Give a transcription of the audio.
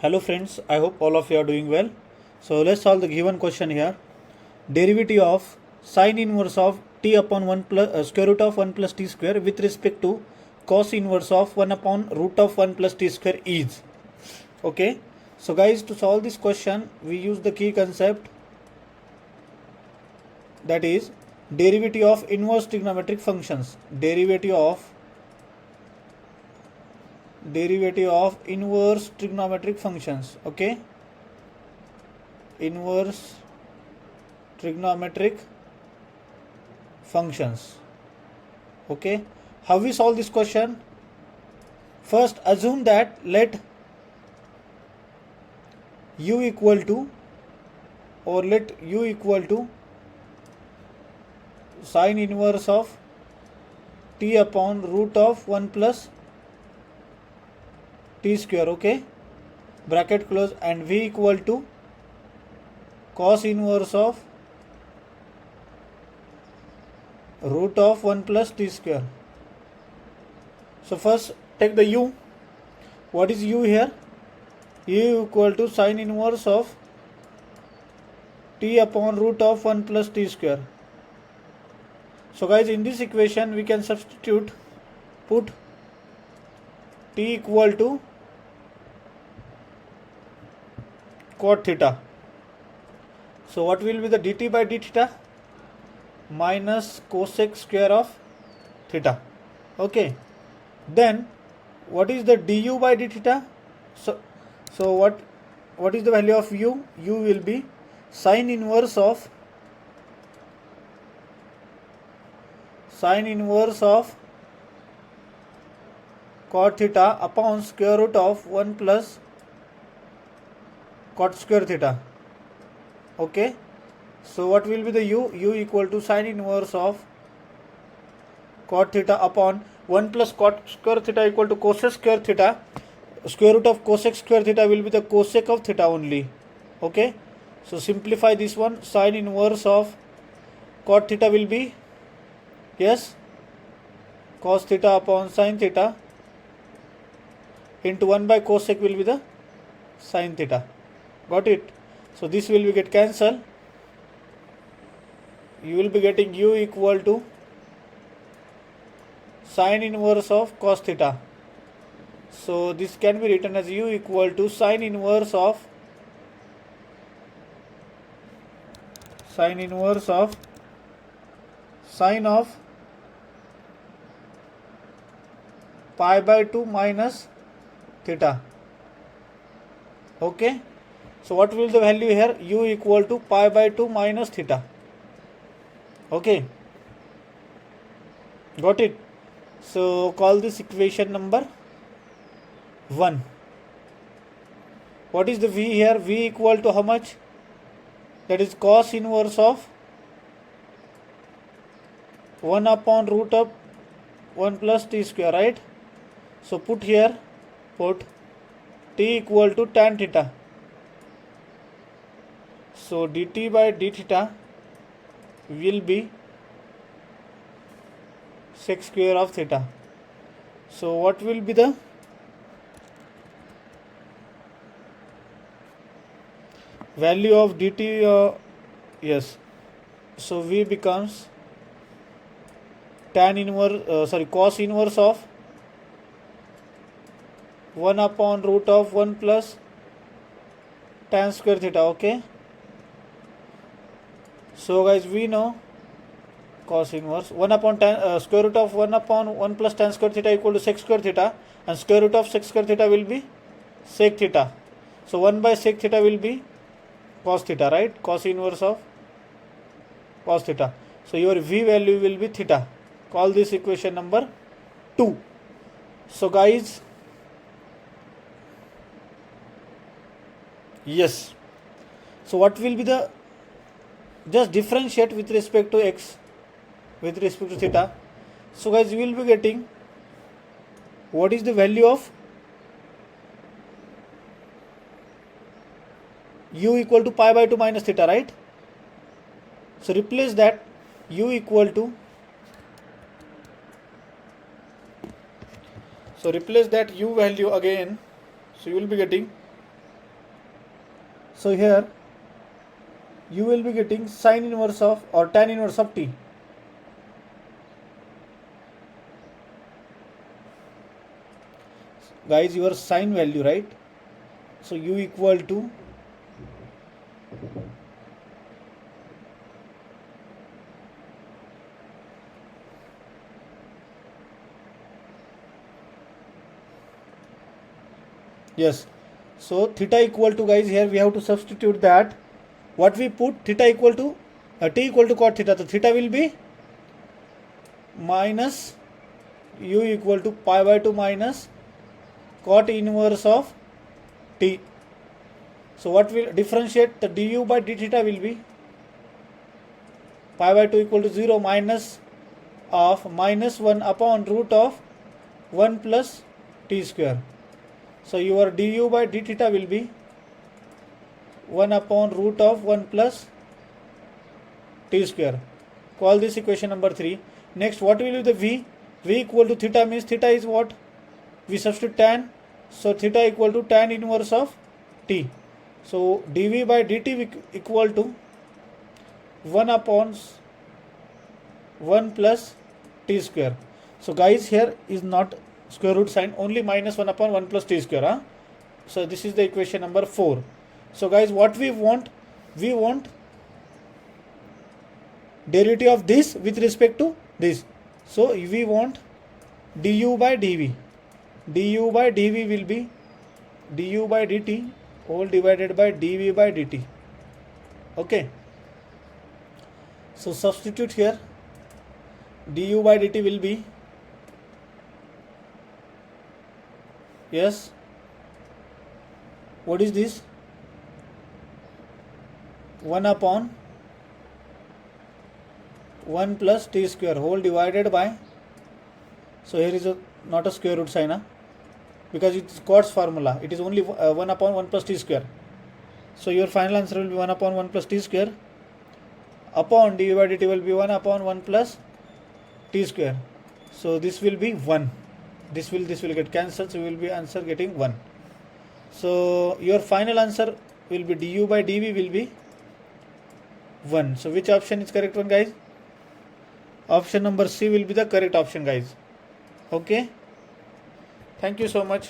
Hello friends, I hope all of you are doing well. So let's solve the given question here. Derivative of sine inverse of t upon 1 plus square root of 1 plus t square with respect to cos inverse of 1 upon root of 1 plus t square is. Okay. So guys, to solve this question we use the key concept, that is derivative of inverse trigonometric functions. Derivative of inverse trigonometric functions. Okay, inverse trigonometric functions. Okay, how we solve this question? First, assume that let u equal to sine inverse of t upon root of 1 plus t square. Okay, bracket close, and v equal to cos inverse of root of 1 plus t square. So first take the u. What is u here? U equal to sine inverse of t upon root of 1 plus t square. So guys, in this equation we can substitute, put t equal to cot theta. So what will be the dt by d theta? Minus cosec square of theta. Okay, then what is the du by d theta? So what is the value of u? U will be sine inverse of cot theta upon square root of 1 plus cot square theta. Okay, so what will be the u? U equal to sine inverse of cot theta upon 1 plus cot square theta equal to cosec square theta. Square root of cosec square theta will be the cosec of theta only. Okay, so simplify this one. Sine inverse of cot theta will be, yes, cos theta upon sine theta into 1 by cosec will be the sine theta. Got it? So this will be get cancelled. You will be getting u equal to sine inverse of cos theta. So this can be written as u equal to sine inverse of sine of pi by 2 minus theta. Okay, so what will the value here? U equal to pi by 2 minus theta. Okay, got it? So call this equation number 1. What is the v here? V equal to how much? That is cos inverse of 1 upon root of 1 plus t square, right? So put here, put t equal to tan theta. So dt by d theta will be sec square of theta. So what will be the value of dt? Yes, so v becomes cos inverse of 1 upon root of 1 plus tan square theta. Okay, so guys, we know cos inverse 1 upon tan square root of 1 upon 1 plus tan square theta equal to sec square theta, and square root of sec square theta will be sec theta. So 1 by sec theta will be cos theta, right? Cos inverse of cos theta. So your v value will be theta. Call this equation number 2. So guys, yes, so what will be the, just differentiate with respect to x, with respect to theta. So guys, you will be getting, what is the value of u equal to pi by 2 minus theta, right? So replace that u equal to, so replace that u value again. So you will be getting So here you will be getting sine inverse of or tan inverse of t. Guys, your sine value, right? So u equal to yes. So theta equal to, guys, here we have to substitute that. What we put, theta equal to t equal to cot theta. So theta will be minus u equal to pi by 2 minus cot inverse of t. So what will differentiate the du by d theta will be pi by 2 equal to 0 minus of minus 1 upon root of 1 plus t square. So your du by d theta will be 1 upon root of 1 plus t square. Call this equation number 3. Next, what will be the v? V equal to theta means theta is what? We substitute tan. So theta equal to tan inverse of t. So dv by dt equal to 1 upon 1 plus t square. So guys, here is not square root sign, only minus 1 upon 1 plus t square. Huh? So this is the equation number 4. So guys, what we want derivative of this with respect to this. So we want du by dv. Du by dv will be du by dt whole divided by dv by dt. Okay. So substitute here. Du by dt will be, yes, what is this? 1 upon 1 plus t square whole divided by, so here is not a square root sign, because it is Cots formula. It is only 1 upon 1 plus t square. So your final answer will be 1 upon 1 plus t square upon du by dt will be 1 upon 1 plus t square. So this will be 1. This will get cancelled. So you will be answer getting 1. So your final answer will be du by dv will be 1. So which option is correct one, guys? Option number C will be the correct option, guys. Okay. Thank you so much.